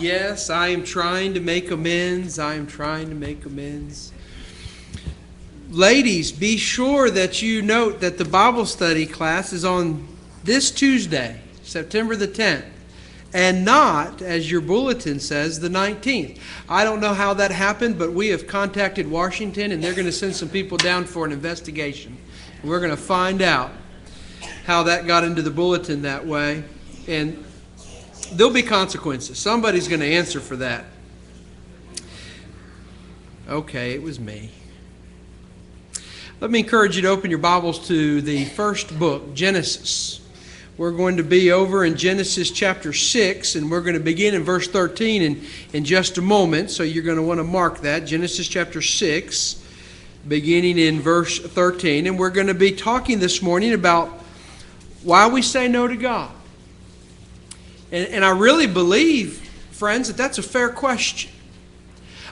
Yes, I am trying to make amends. I am trying to make amends. Ladies, be sure that you note that the Bible study class is on this Tuesday, September the 10th, and not, as your bulletin says, the 19th. I don't know how that happened, but we have contacted Washington, and they're going to send some people down for an investigation. We're going to find out how that got into the bulletin that way, and there'll be consequences. Somebody's going to answer for that. Okay, it was me. Let me encourage you to open your Bibles to the first book, Genesis. We're going to be over in Genesis chapter 6, and we're going to begin in verse 13 in just a moment, so you're going to want to mark that. Genesis chapter 6, beginning in verse 13. And we're going to be talking this morning about why we say no to God. And I really believe, friends, that that's a fair question.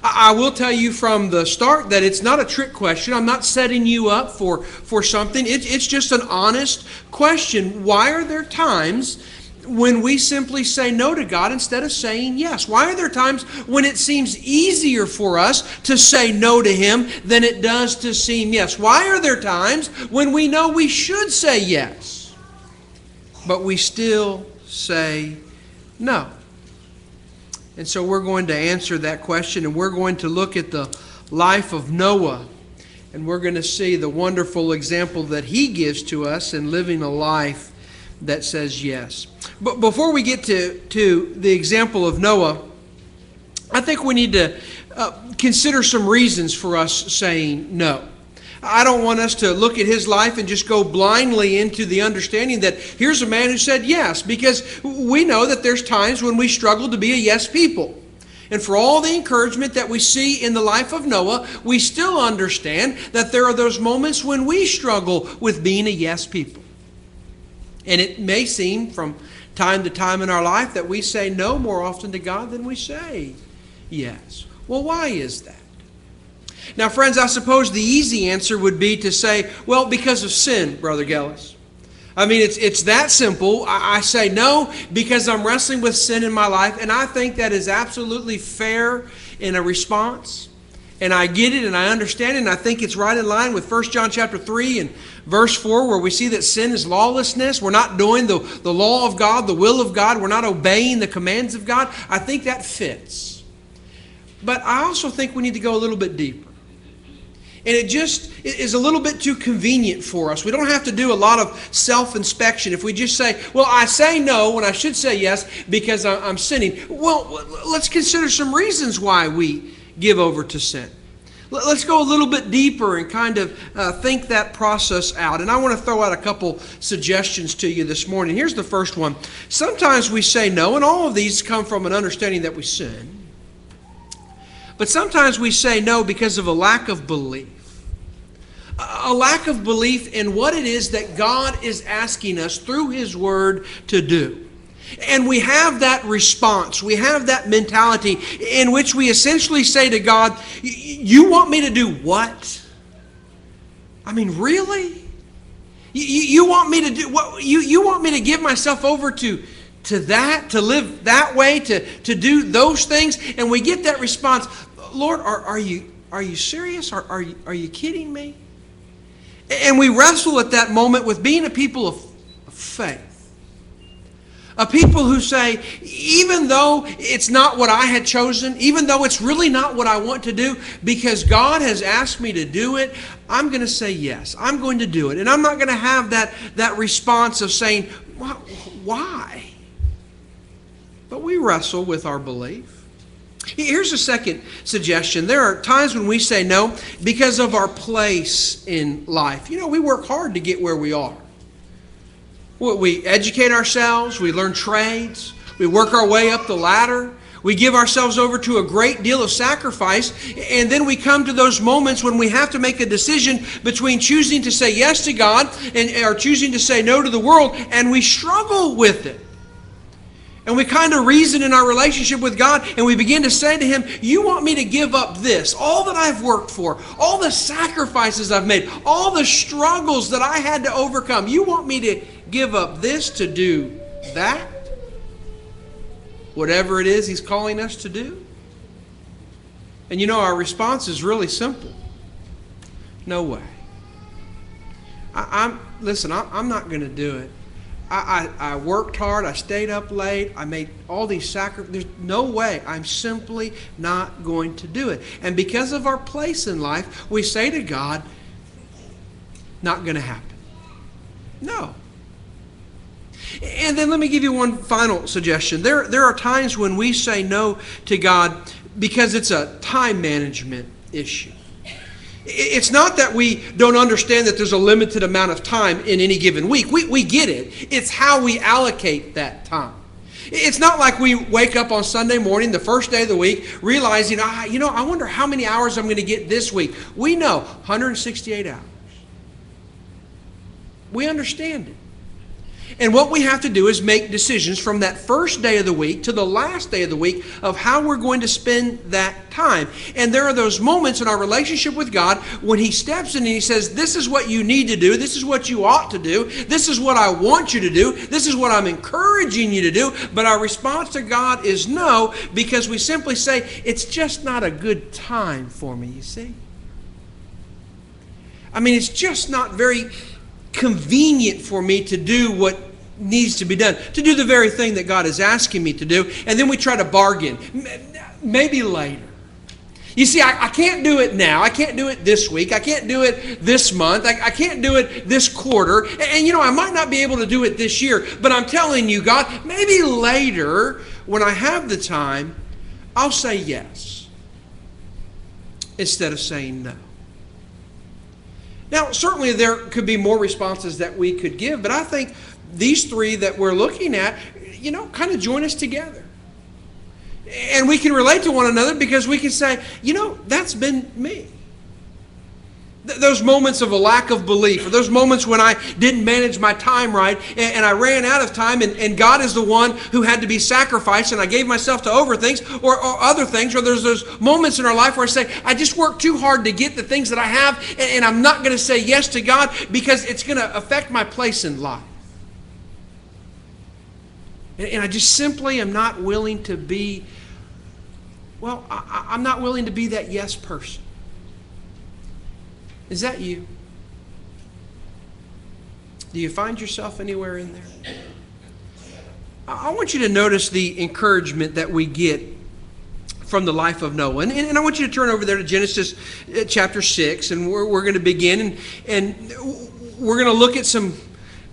I will tell you from the start that it's not a trick question. I'm not setting you up for something. It's just an honest question. Why are there times when we simply say no to God instead of saying yes? Why are there times when it seems easier for us to say no to Him than it does to seem yes? Why are there times when we know we should say yes, but we still say no? And so we're going to answer that question, and we're going to look at the life of Noah, and we're going to see the wonderful example that he gives to us in living a life that says yes. But before we get to the example of Noah, I think we need to consider some reasons for us saying no. I don't want us to look at his life and just go blindly into the understanding that here's a man who said yes, because we know that there's times when we struggle to be a yes people. And for all the encouragement that we see in the life of Noah, we still understand that there are those moments when we struggle with being a yes people. And it may seem from time to time in our life that we say no more often to God than we say yes. Well, why is that? Now, friends, I suppose the easy answer would be to say, well, because of sin, Brother Gellis. I mean, it's that simple. I say no because I'm wrestling with sin in my life, and I think that is absolutely fair in a response. And I get it and I understand it, and I think it's right in line with 1 John chapter 3 and verse 4, where we see that sin is lawlessness. We're not doing the law of God, the will of God. We're not obeying the commands of God. I think that fits. But I also think we need to go a little bit deeper. And it just is a little bit too convenient for us. We don't have to do a lot of self-inspection. If we just say, well, I say no when I should say yes because I'm sinning. Well, let's consider some reasons why we give over to sin. Let's go a little bit deeper and kind of think that process out. And I want to throw out a couple suggestions to you this morning. Here's the first one. Sometimes we say no, and all of these come from an understanding that we sin. But sometimes we say no because of a lack of belief. A lack of belief in what it is that God is asking us through His Word to do. And we have that response, we have that mentality in which we essentially say to God, you want me to do what? I mean, really? You want me to do what? You want me to give myself over to that, to live that way, to do those things? And we get that response, Lord, are you serious? Are you kidding me? And we wrestle at that moment with being a people of faith. A people who say, even though it's not what I had chosen, even though it's really not what I want to do, because God has asked me to do it, I'm going to say yes. I'm going to do it. And I'm not going to have that response of saying, why? But we wrestle with our belief. Here's a second suggestion. There are times when we say no because of our place in life. You know, we work hard to get where we are. We educate ourselves, we learn trades, we work our way up the ladder, we give ourselves over to a great deal of sacrifice, and then we come to those moments when we have to make a decision between choosing to say yes to God or choosing to say no to the world, and we struggle with it. And we kind of reason in our relationship with God, and we begin to say to Him, you want me to give up this, all that I've worked for, all the sacrifices I've made, all the struggles that I had to overcome. You want me to give up this to do that? whatever it is He's calling us to do? And you know, our response is really simple. No way. Listen, I'm not going to do it. I worked hard. I stayed up late. I made all these sacrifices. There's no way. I'm simply not going to do it. And because of our place in life, we say to God, not going to happen. No. And then let me give you one final suggestion. There are times when we say no to God because it's a time management issue. It's not that we don't understand that there's a limited amount of time in any given week. We get it. It's how we allocate that time. It's not like we wake up on Sunday morning, the first day of the week, realizing, I wonder how many hours I'm going to get this week. We know 168 hours. We understand it. And what we have to do is make decisions from that first day of the week to the last day of the week of how we're going to spend that time. And there are those moments in our relationship with God when He steps in and He says, this is what you need to do. This is what you ought to do. This is what I want you to do. This is what I'm encouraging you to do. But our response to God is no, because we simply say, it's just not a good time for me, you see. It's just not very convenient for me to do what needs to be done, to do the very thing that God is asking me to do. And then we try to bargain. Maybe later. You see, I can't do it now. I can't do it this week. I can't do it this month. I can't do it this quarter. And I might not be able to do it this year. But I'm telling you, God, maybe later, when I have the time, I'll say yes instead of saying no. Now, certainly there could be more responses that we could give, but I think these three that we're looking at, kind of join us together. And we can relate to one another because we can say, that's been me. Those moments of a lack of belief, or those moments when I didn't manage my time right, and I ran out of time, and God is the one who had to be sacrificed, and I gave myself to over things, or other things, or there's those moments in our life where I say, I just worked too hard to get the things that I have, and I'm not going to say yes to God because it's going to affect my place in life. And I just simply am not willing to be, I'm not willing to be that yes person. Is that you? Do you find yourself anywhere in there? I want you to notice the encouragement that we get from the life of Noah. And I want you to turn over there to Genesis chapter 6, and we're going to begin. And we're going to look at some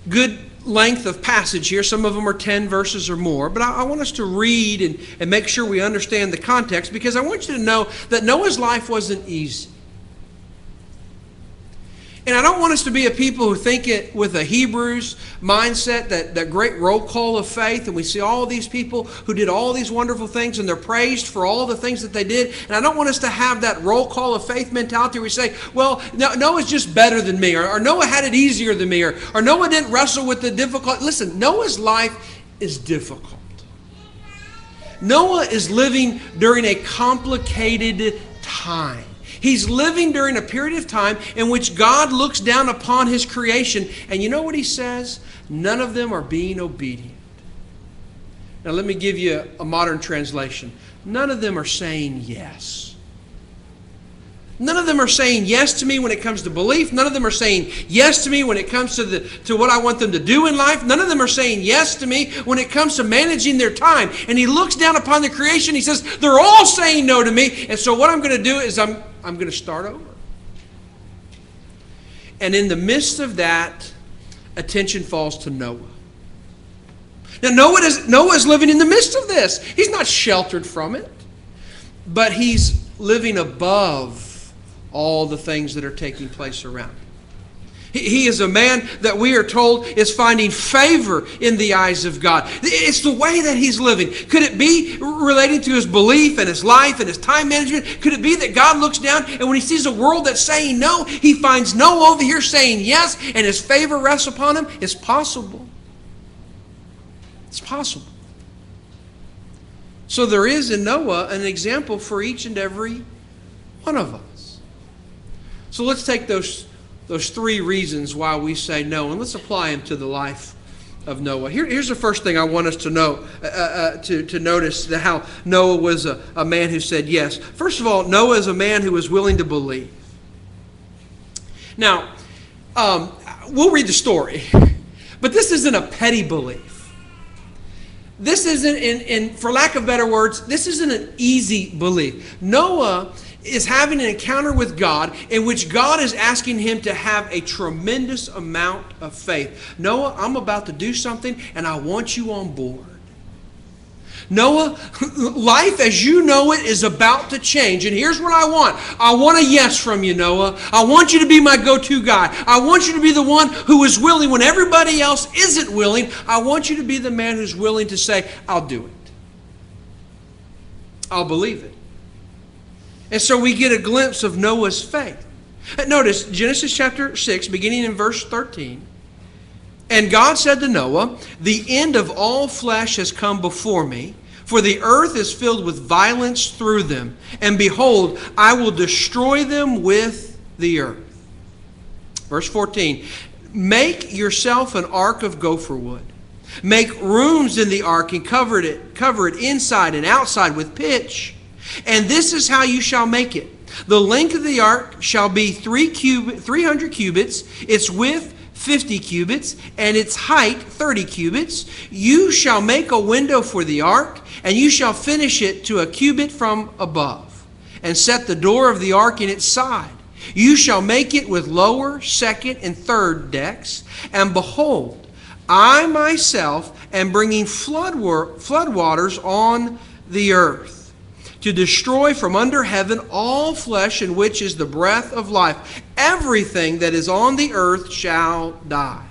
good length of passage here. Some of them are 10 verses or more. But I want us to read and make sure we understand the context, because I want you to know that Noah's life wasn't easy. And I don't want us to be a people who think it with a Hebrews mindset, that great roll call of faith, and we see all of these people who did all these wonderful things and they're praised for all the things that they did. And I don't want us to have that roll call of faith mentality where we say, well, Noah's just better than me, or Noah had it easier than me, or Noah didn't wrestle with the difficult. Listen, Noah's life is difficult. Noah is living during a complicated time. He's living during a period of time in which God looks down upon His creation. And you know what He says? None of them are being obedient. Now let me give you a modern translation. None of them are saying yes. None of them are saying yes to me when it comes to belief. None of them are saying yes to me when it comes to what I want them to do in life. None of them are saying yes to me when it comes to managing their time. And He looks down upon the creation. He says, they're all saying no to me. And so what I'm going to do is I'm going to start over. And in the midst of that, attention falls to Noah. Now Noah is living in the midst of this. He's not sheltered from it. But he's living above all the things that are taking place around him. He is a man that we are told is finding favor in the eyes of God. It's the way that he's living. Could it be relating to his belief and his life and his time management? Could it be that God looks down and when He sees a world that's saying no, He finds Noah over here saying yes, and His favor rests upon him? It's possible. It's possible. So there is in Noah an example for each and every one of us. So let's take those three reasons why we say no, and let's apply them to the life of Noah. Here's the first thing I want us to know, to notice how Noah was a man who said yes. First of all, Noah is a man who was willing to believe. Now, we'll read the story, but this isn't a petty belief. This isn't, for lack of better words, this isn't an easy belief. Noah is having an encounter with God in which God is asking him to have a tremendous amount of faith. Noah, I'm about to do something and I want you on board. Noah, life as you know it is about to change. And here's what I want. I want a yes from you, Noah. I want you to be my go-to guy. I want you to be the one who is willing when everybody else isn't willing. I want you to be the man who's willing to say, I'll do it. I'll believe it. And so we get a glimpse of Noah's faith. Notice Genesis chapter 6, beginning in verse 13. And God said to Noah, the end of all flesh has come before me, for the earth is filled with violence through them. And behold, I will destroy them with the earth. Verse 14. Make yourself an ark of gopher wood. Make rooms in the ark and cover it inside and outside with pitch. And this is how you shall make it. The length of the ark shall be 300 cubits, its width 50 cubits, and its height 30 cubits. You shall make a window for the ark, and you shall finish it to a cubit from above, and set the door of the ark in its side. You shall make it with lower, second, and third decks. And behold, I myself am bringing floodwaters on the earth, to destroy from under heaven all flesh in which is the breath of life. Everything that is on the earth shall die.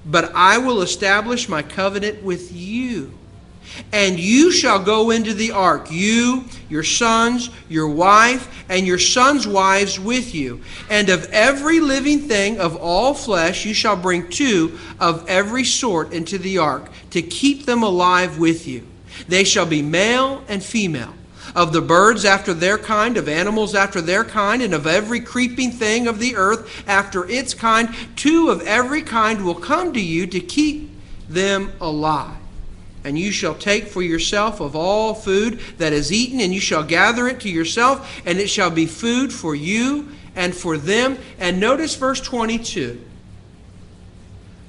But I will establish my covenant with you. And you shall go into the ark, you, your sons, your wife, and your sons' wives with you. And of every living thing of all flesh you shall bring 2 of every sort into the ark, to keep them alive with you. They shall be male and female. Of the birds after their kind, of animals after their kind, and of every creeping thing of the earth after its kind, 2 of every kind will come to you to keep them alive. And you shall take for yourself of all food that is eaten, and you shall gather it to yourself, and it shall be food for you and for them. And notice verse 22.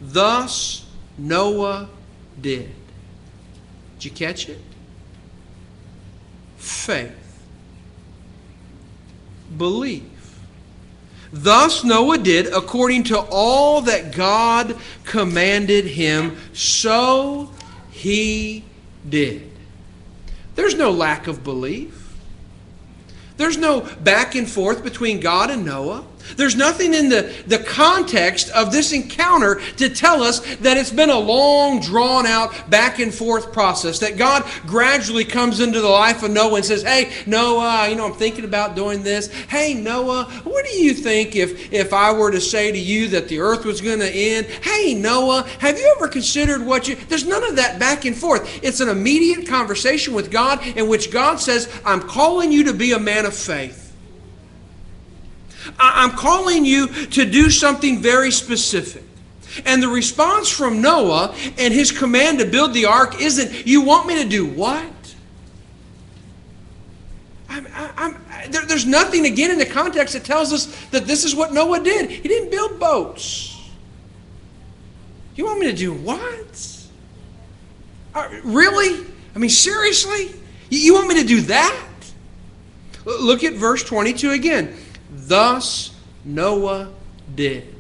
Thus Noah did. Did you catch it? Faith, belief. Thus Noah did according to all that God commanded him, so he did. There's no lack of belief. There's no back and forth between God and Noah. There's nothing in the context of this encounter to tell us that it's been a long, drawn-out, back-and-forth process, that God gradually comes into the life of Noah and says, hey, Noah, I'm thinking about doing this. Hey, Noah, what do you think if I were to say to you that the earth was going to end? Hey, Noah, have you ever considered There's none of that back and forth. It's an immediate conversation with God in which God says, I'm calling you to be a man of faith. I'm calling you to do something very specific. And the response from Noah and his command to build the ark isn't, you want me to do what? There's nothing, again, in the context that tells us that this is what Noah did. He didn't build boats. You want me to do what? Really? Seriously? You want me to do that? Look at verse 22 again. Thus Noah did.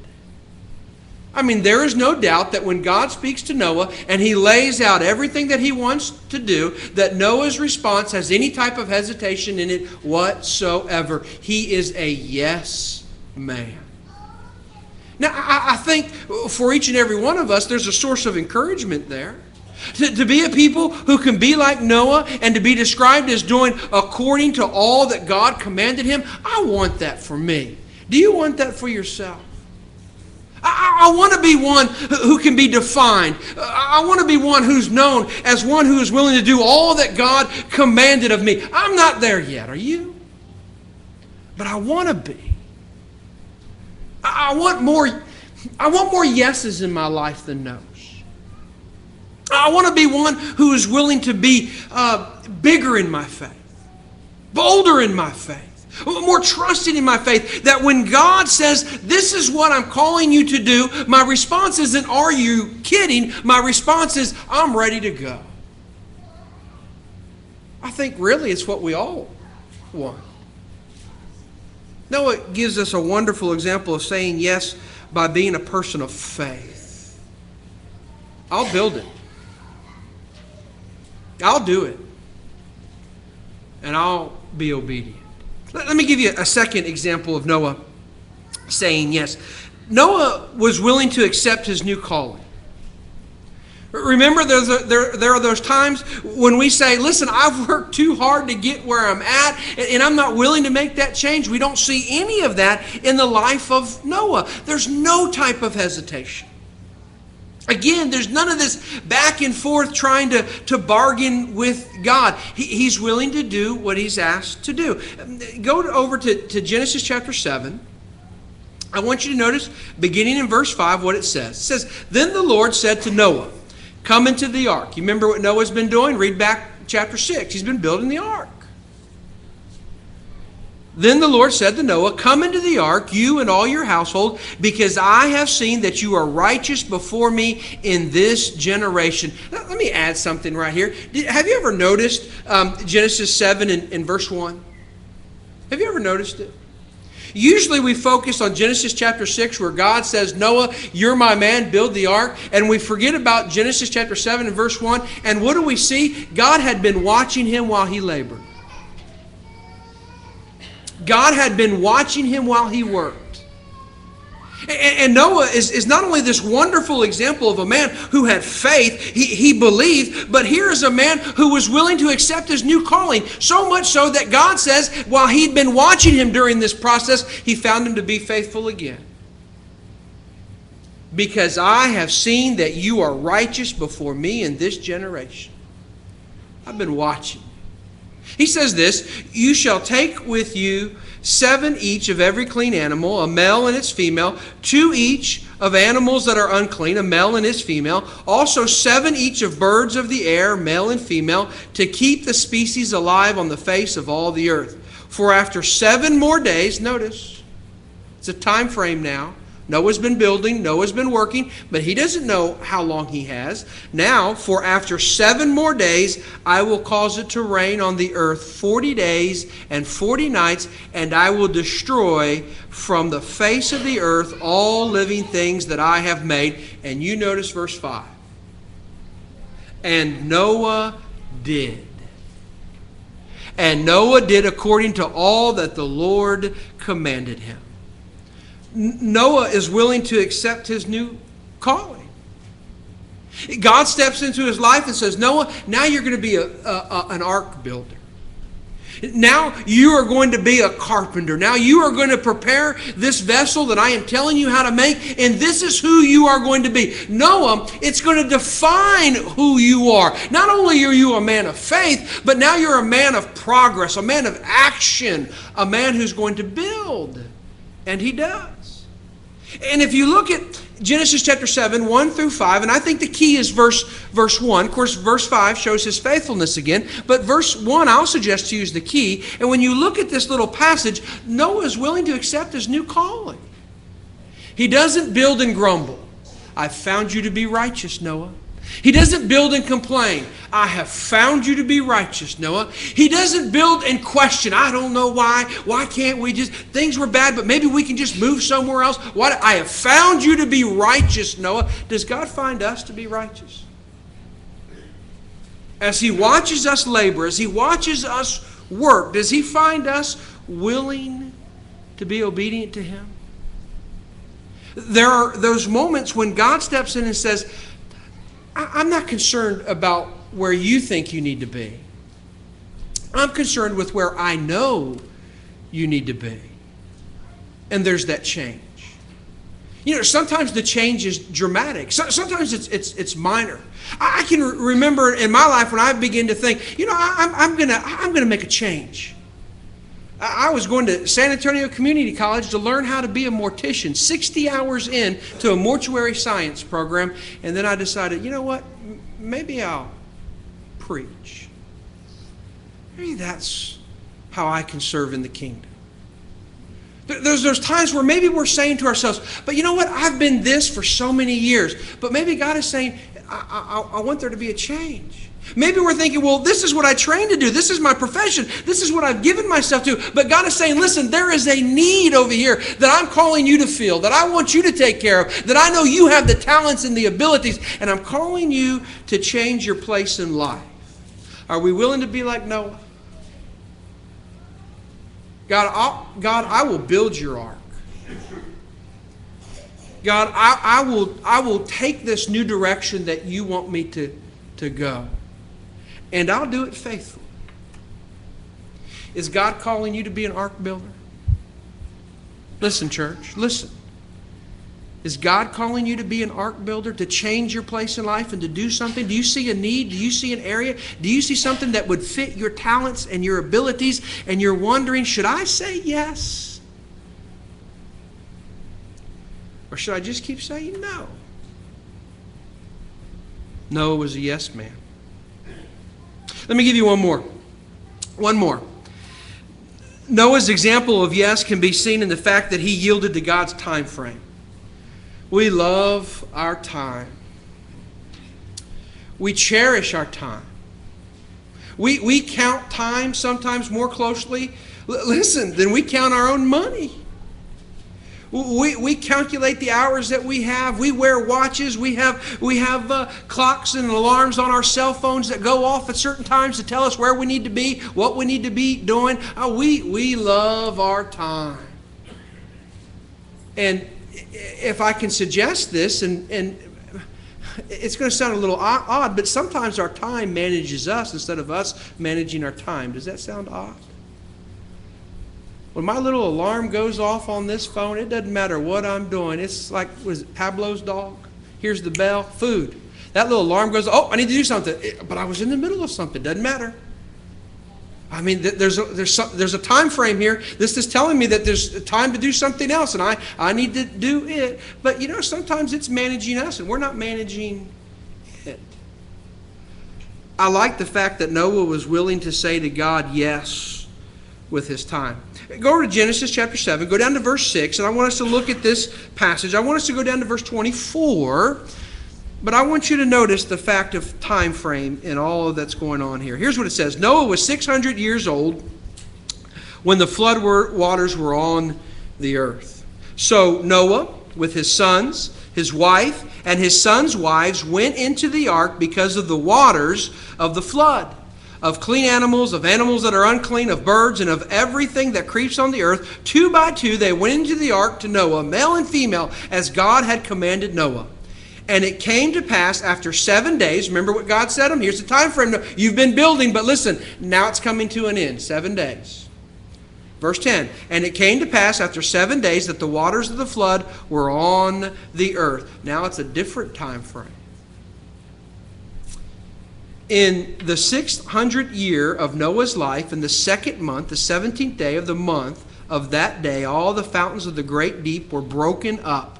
There is no doubt that when God speaks to Noah and he lays out everything that he wants to do, that Noah's response has any type of hesitation in it whatsoever. He is a yes man. Now, I think for each and every one of us, there's a source of encouragement there. To be a people who can be like Noah and to be described as doing according to all that God commanded him, I want that for me. Do you want that for yourself? I want to be one who can be defined. I want to be one who's known as one who is willing to do all that God commanded of me. I'm not there yet, are you? But I want to be. I want more yeses in my life than no's. I want to be one who is willing to be bigger in my faith, bolder in my faith, more trusting in my faith, that when God says, this is what I'm calling you to do, my response isn't, are you kidding? My response is, I'm ready to go. I think really it's what we all want. Noah gives us a wonderful example of saying yes by being a person of faith. I'll build it. I'll do it. And I'll be obedient. Let me give you a second example of Noah saying yes. Noah was willing to accept his new calling. Remember, there are those times when we say, listen, I've worked too hard to get where I'm at, and I'm not willing to make that change. We don't see any of that in the life of Noah. There's no type of hesitation. Again, there's none of this back and forth trying to bargain with God. He's willing to do what he's asked to do. Go over to Genesis chapter 7. I want you to notice, beginning in verse 5, what it says. It says, then the Lord said to Noah, come into the ark. You remember what Noah's been doing? Read back chapter 6. He's been building the ark. Then the Lord said to Noah, come into the ark, you and all your household, because I have seen that you are righteous before me in this generation. Now, let me add something right here. Have you ever noticed Genesis 7 in verse 1? Have you ever noticed it? Usually we focus on Genesis chapter 6 where God says, Noah, you're my man, build the ark. And we forget about Genesis chapter 7 and verse 1. And what do we see? God had been watching him while he labored. God had been watching him while he worked. And Noah is not only this wonderful example of a man who had faith, he believed, but here is a man who was willing to accept his new calling, so much so that God says, while he'd been watching him during this process, he found him to be faithful again. Because I have seen that you are righteous before me in this generation. I've been watching. He says this, you shall take with you 7 each of every clean animal, a male and its female, 2 each of animals that are unclean, a male and his female, also 7 each of birds of the air, male and female, to keep the species alive on the face of all the earth. For after 7 more days, notice, it's a time frame now. Noah's been building, Noah's been working, but he doesn't know how long he has. Now, for after 7 more days, I will cause it to rain on the earth 40 days and 40 nights, and I will destroy from the face of the earth all living things that I have made. And you notice verse 5. And Noah did. And Noah did according to all that the Lord commanded him. Noah is willing to accept his new calling. God steps into his life and says, Noah, now you're going to be an ark builder. Now you are going to be a carpenter. Now you are going to prepare this vessel that I am telling you how to make, and this is who you are going to be. Noah, it's going to define who you are. Not only are you a man of faith, but now you're a man of progress, a man of action, a man who's going to build. And he does. And if you look at Genesis chapter 7, 1 through 5, and I think the key is verse 1. Of course, verse 5 shows his faithfulness again. But verse 1, I'll suggest to you, is the key. And when you look at this little passage, Noah is willing to accept his new calling. He doesn't build and grumble. I've found you to be righteous, Noah. He doesn't build and complain. I have found you to be righteous, Noah. He doesn't build and question. I don't know why. Why can't we just, things were bad, but maybe we can just move somewhere else. What? I have found you to be righteous, Noah. Does God find us to be righteous? As he watches us labor, as he watches us work, does he find us willing to be obedient to him? There are those moments when God steps in and says, I'm not concerned about where you think you need to be. I'm concerned with where I know you need to be. And there's that change. You know, sometimes the change is dramatic. Sometimes it's minor. I can remember in my life when I begin to think, you know, I'm gonna make a change. I was going to San Antonio Community College to learn how to be a mortician, 60 hours in to a mortuary science program, and then I decided, you know what, maybe I'll preach. Maybe that's how I can serve in the kingdom. There's times where maybe we're saying to ourselves, but you know what? I've been this for so many years. But maybe God is saying, I want there to be a change. Maybe we're thinking, well, this is what I trained to do. This is my profession. This is what I've given myself to. But God is saying, listen, there is a need over here that I'm calling you to fill, that I want you to take care of, that I know you have the talents and the abilities, and I'm calling you to change your place in life. Are we willing to be like Noah? God, I will build your ark. God, I will take this new direction that you want me to go. And I'll do it faithfully. Is God calling you to be an ark builder? Listen, church, listen. Is God calling you to be an ark builder, to change your place in life and to do something? Do you see a need? Do you see an area? Do you see something that would fit your talents and your abilities, and you're wondering, should I say yes? Or should I just keep saying no? Noah was a yes man. Let me give you one more. One more. Noah's example of yes can be seen in the fact that he yielded to God's time frame. We love our time. We cherish our time. We count time sometimes more closely, listen, than we count our own money. We calculate the hours that we have. We wear watches. We have clocks and alarms on our cell phones that go off at certain times to tell us where we need to be, what we need to be doing. We love our time. And if I can suggest this, and it's going to sound a little odd, but sometimes our time manages us instead of us managing our time. Does that sound odd? When my little alarm goes off on this phone, it doesn't matter what I'm doing. It's like, was it Pablo's dog? Here's the bell, food. That little alarm goes, oh, I need to do something. But I was in the middle of something. Doesn't matter. I mean, there's a time frame here. This is telling me that there's time to do something else, and I need to do it. But, you know, sometimes it's managing us, and we're not managing it. I like the fact that Noah was willing to say to God yes with his time. Go to Genesis chapter 7. Go down to verse 6, and I want us to look at this passage. I want us to go down to verse 24. But I want you to notice the fact of time frame in all that's going on here. Here's what it says. Noah was 600 years old when the flood waters were on the earth. So Noah, with his sons, his wife, and his sons' wives, went into the ark because of the waters of the flood, of clean animals, of animals that are unclean, of birds, and of everything that creeps on the earth. 2 by 2 they went into the ark to Noah, male and female, as God had commanded Noah. And it came to pass after 7 days, remember what God said to him? Here's the time frame. You've been building, but listen, now it's coming to an end. 7 days. Verse 10, and it came to pass after 7 days that the waters of the flood were on the earth. Now it's a different time frame. In the 600th year of Noah's life, in the 2nd month, the 17th day of the month of that day, all the fountains of the great deep were broken up,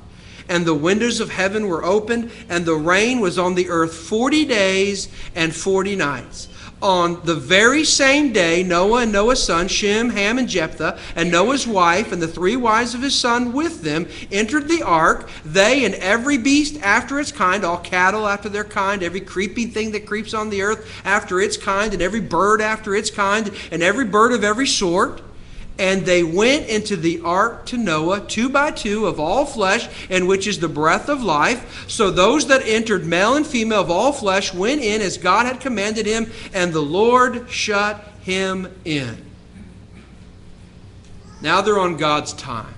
and the windows of heaven were opened, and the rain was on the earth 40 days and 40 nights. On the very same day, Noah and Noah's sons, Shem, Ham, and Japheth, and Noah's wife, and the 3 wives of his son with them, entered the ark, they and every beast after its kind, all cattle after their kind, every creeping thing that creeps on the earth after its kind, and every bird after its kind, and every bird of every sort. And they went into the ark to Noah, 2 by 2 of all flesh, in which is the breath of life. So those that entered, male and female of all flesh, went in as God had commanded him, and the Lord shut him in. Now they're on God's time.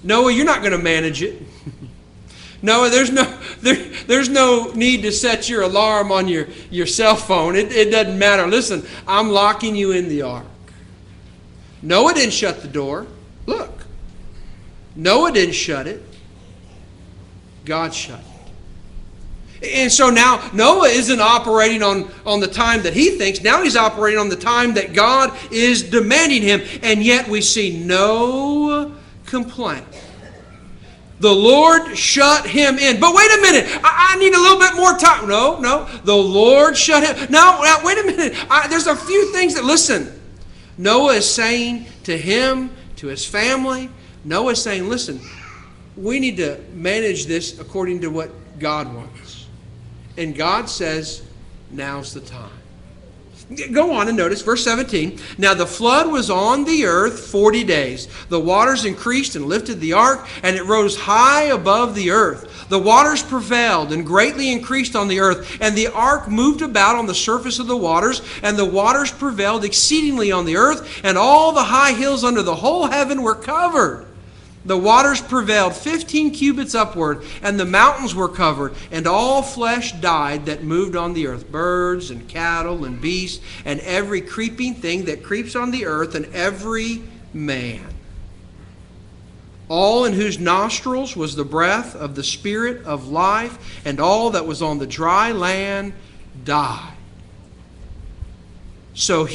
Noah, you're not going to manage it. Noah, there's no need to set your alarm on your cell phone. It doesn't matter. Listen, I'm locking you in the ark. Noah didn't shut the door. Look. Noah didn't shut it. God shut it. And so now Noah isn't operating on the time that he thinks. Now he's operating on the time that God is demanding him. And yet we see no complaint. The Lord shut him in. But wait a minute. I need a little bit more time. No. The Lord shut him. No, wait a minute. There's a few things that, listen. Noah is saying to him, to his family, Noah is saying, listen, we need to manage this according to what God wants. And God says, now's the time. Go on and notice verse 17. Now the flood was on the earth 40 days. The waters increased and lifted the ark, and it rose high above the earth. The waters prevailed and greatly increased on the earth, and the ark moved about on the surface of the waters, and the waters prevailed exceedingly on the earth, and all the high hills under the whole heaven were covered. The waters prevailed 15 cubits upward, and the mountains were covered, and all flesh died that moved on the earth, birds and cattle and beasts, and every creeping thing that creeps on the earth, and every man. All in whose nostrils was the breath of the Spirit of life, and all that was on the dry land died. So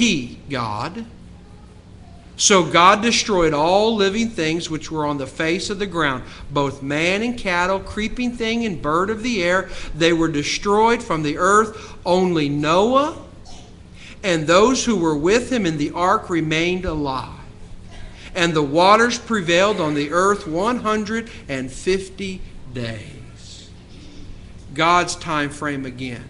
God destroyed all living things which were on the face of the ground, both man and cattle, creeping thing and bird of the air. They were destroyed from the earth. Only Noah and those who were with him in the ark remained alive. And the waters prevailed on the earth 150 days. God's time frame again.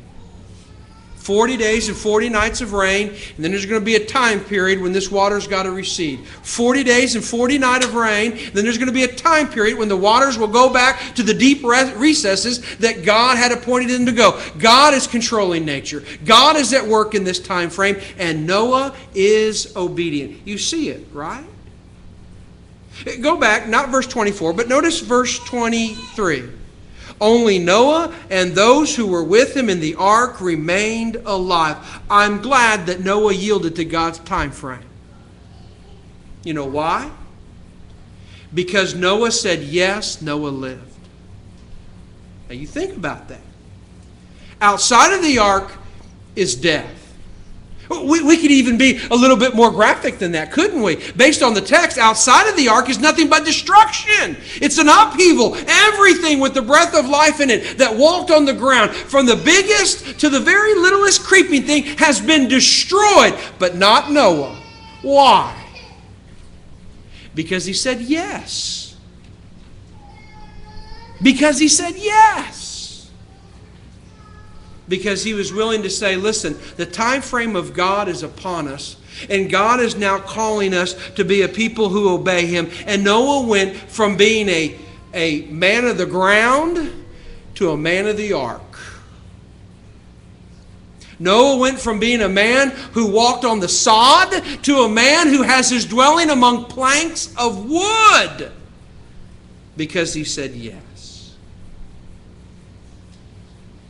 40 days and 40 nights of rain, and then there's going to be a time period when this water's got to recede. 40 days and 40 nights of rain, then there's going to be a time period when the waters will go back to the deep recesses that God had appointed them to go. God is controlling nature. God is at work in this time frame, and Noah is obedient. You see it, right? Go back, not verse 24, but notice verse 23. Only Noah and those who were with him in the ark remained alive. I'm glad that Noah yielded to God's time frame. You know why? Because Noah said yes, Noah lived. Now you think about that. Outside of the ark is death. We could even be a little bit more graphic than that, couldn't we? Based on the text, outside of the ark is nothing but destruction. It's an upheaval. Everything with the breath of life in it that walked on the ground, from the biggest to the very littlest creeping thing, has been destroyed. But not Noah. Why? Because he said yes. Because he said yes. Because he was willing to say, listen, the time frame of God is upon us, and God is now calling us to be a people who obey him. And Noah went from being a man of the ground to a man of the ark. Noah went from being a man who walked on the sod to a man who has his dwelling among planks of wood, because he said yes.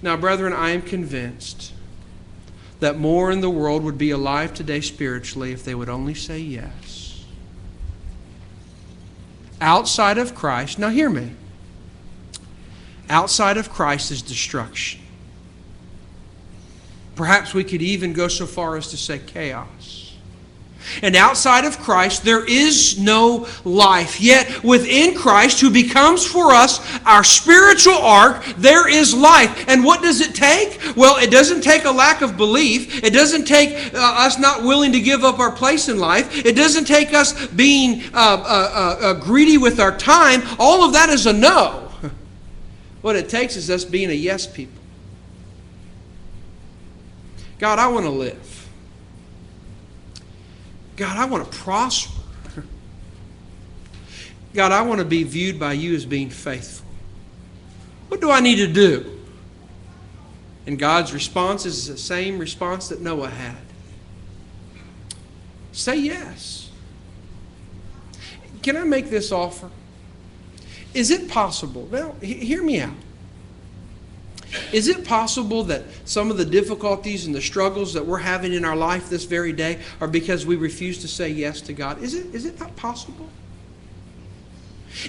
Now, brethren, I am convinced that more in the world would be alive today spiritually if they would only say yes. Outside of Christ, now hear me, outside of Christ is destruction. Perhaps we could even go so far as to say chaos. And outside of Christ, there is no life. Yet within Christ, who becomes for us our spiritual ark, there is life. And what does it take? Well, it doesn't take a lack of belief. It doesn't take us not willing to give up our place in life. It doesn't take us being greedy with our time. All of that is a no. What it takes is us being a yes people. God, I want to live. God, I want to prosper. God, I want to be viewed by you as being faithful. What do I need to do? And God's response is the same response that Noah had. Say yes. Can I make this offer? Is it possible? Well, hear me out. Is it possible that some of the difficulties and the struggles that we're having in our life this very day are because we refuse to say yes to God? Is it not possible?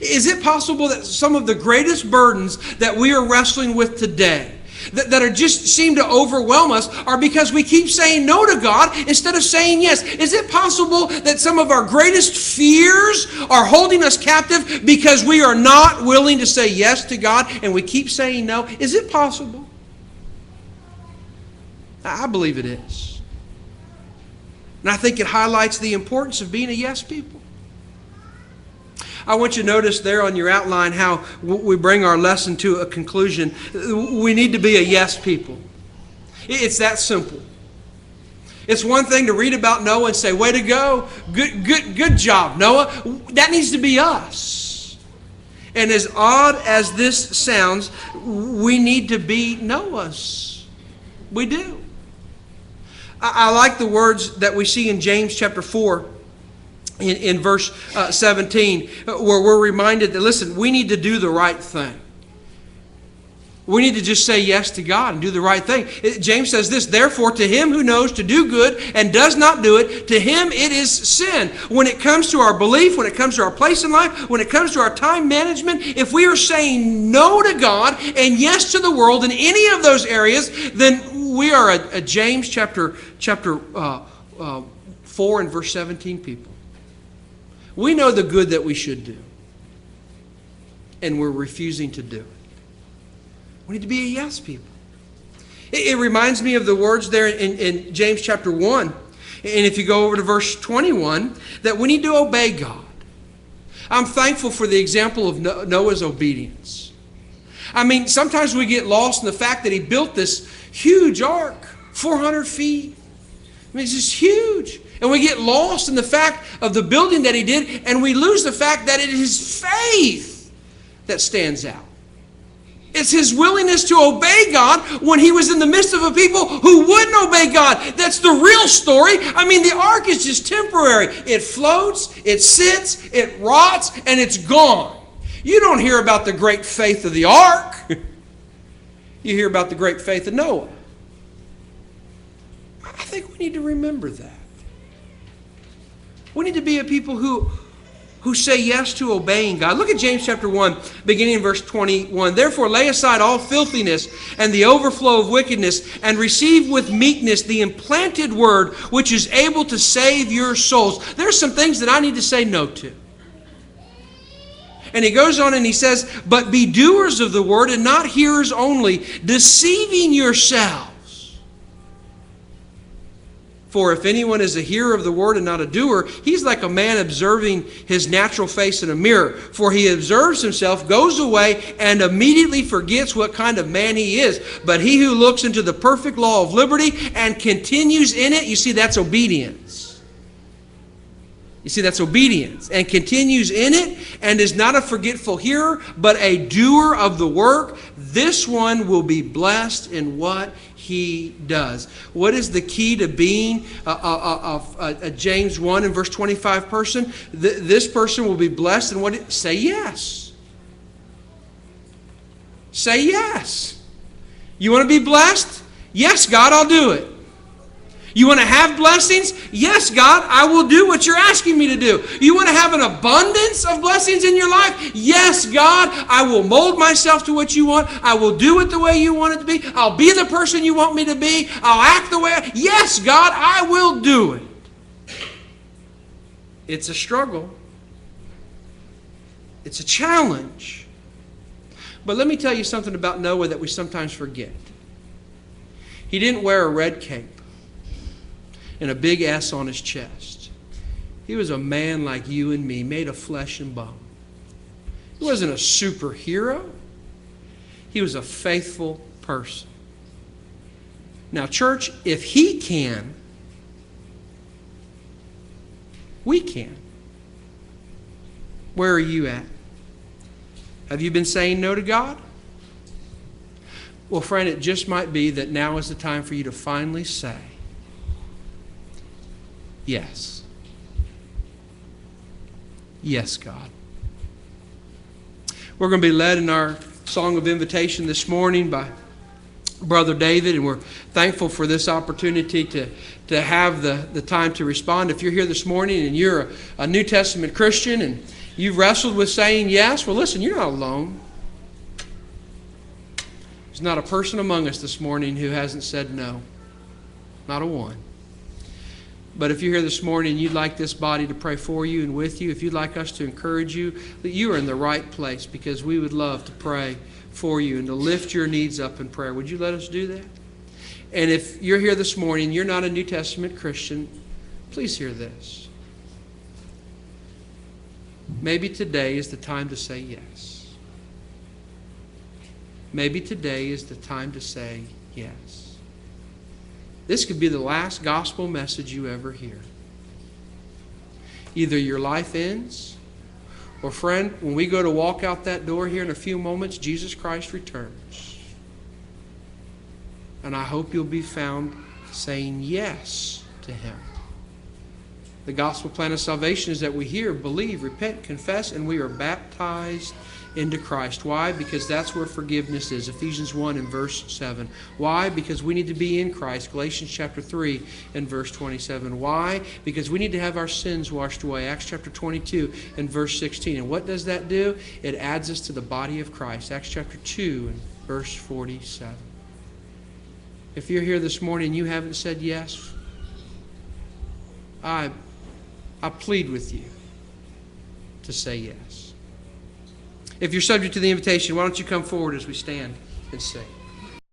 Is it possible that some of the greatest burdens that we are wrestling with today that are just seem to overwhelm us are because we keep saying no to God instead of saying yes. Is it possible that some of our greatest fears are holding us captive because we are not willing to say yes to God and we keep saying no? Is it possible? I believe it is. And I think it highlights the importance of being a yes people. I want you to notice there on your outline how we bring our lesson to a conclusion. We need to be a yes people. It's that simple. It's one thing to read about Noah and say, way to go, good job, Noah. That needs to be us. And as odd as this sounds, we need to be Noahs. We do. I like the words that we see in James chapter 4. In verse 17, where we're reminded that, listen, we need to do the right thing. We need to just say yes to God and do the right thing. James says this, therefore, to him who knows to do good and does not do it, to him it is sin. When it comes to our belief, when it comes to our place in life, when it comes to our time management, if we are saying no to God and yes to the world in any of those areas, then we are a James chapter 4 and verse 17 people. We know the good that we should do, and we're refusing to do it. We need to be a yes people. It reminds me of the words there in James chapter 1, and if you go over to verse 21, that we need to obey God. I'm thankful for the example of Noah's obedience. I mean, sometimes we get lost in the fact that he built this huge ark, 400 feet. I mean, it's just huge. And we get lost in the fact of the building that he did, and we lose the fact that it is his faith that stands out. It's his willingness to obey God when he was in the midst of a people who wouldn't obey God. That's the real story. I mean, the ark is just temporary. It floats, it sits, it rots, and it's gone. You don't hear about the great faith of the ark. You hear about the great faith of Noah. I think we need to remember that. We need to be a people who say yes to obeying God. Look at James chapter 1, beginning in verse 21. Therefore lay aside all filthiness and the overflow of wickedness, and receive with meekness the implanted word, which is able to save your souls. There's some things that I need to say no to. And he goes on and he says, but be doers of the word and not hearers only, deceiving yourselves. For if anyone is a hearer of the word and not a doer, he's like a man observing his natural face in a mirror. For he observes himself, goes away, and immediately forgets what kind of man he is. But he who looks into the perfect law of liberty and continues in it, you see, that's obedience. You see, that's obedience. And continues in it, and is not a forgetful hearer, but a doer of the work, this one will be blessed in what he does. What is the key to being a James 1 and verse 25 person? This person will be blessed in what? Say yes. Say yes. You want to be blessed? Yes, God, I'll do it. You want to have blessings? Yes, God, I will do what you're asking me to do. You want to have an abundance of blessings in your life? Yes, God, I will mold myself to what you want. I will do it the way you want it to be. I'll be the person you want me to be. I'll act the way yes, God, I will do it. It's a struggle. It's a challenge. But let me tell you something about Noah that we sometimes forget. He didn't wear a red cape and a big S on his chest. He was a man like you and me, made of flesh and bone. He wasn't a superhero. He was a faithful person. Now, church, if he can, we can. Where are you at? Have you been saying no to God? Well, friend, it just might be that now is the time for you to finally say, yes. Yes, God. We're going to be led in our song of invitation this morning by Brother David, and we're thankful for this opportunity to have the time to respond. If you're here this morning and you're a New Testament Christian and you've wrestled with saying yes, well, listen, you're not alone. There's not a person among us this morning who hasn't said no. Not a one. But if you're here this morning and you'd like this body to pray for you and with you, if you'd like us to encourage you, that you are in the right place, because we would love to pray for you and to lift your needs up in prayer. Would you let us do that? And if you're here this morning and you're not a New Testament Christian, please hear this. Maybe today is the time to say yes. Maybe today is the time to say yes. This could be the last gospel message you ever hear. Either your life ends, or friend, when we go to walk out that door here in a few moments, Jesus Christ returns. And I hope you'll be found saying yes to Him. The gospel plan of salvation is that we hear, believe, repent, confess, and we are baptized into Christ. Why? Because that's where forgiveness is. Ephesians 1 and verse 7. Why? Because we need to be in Christ. Galatians chapter 3 and verse 27. Why? Because we need to have our sins washed away. Acts chapter 22 and verse 16. And what does that do? It adds us to the body of Christ. Acts chapter 2 and verse 47. If you're here this morning and you haven't said yes, I plead with you to say yes. If you're subject to the invitation, why don't you come forward as we stand and sing?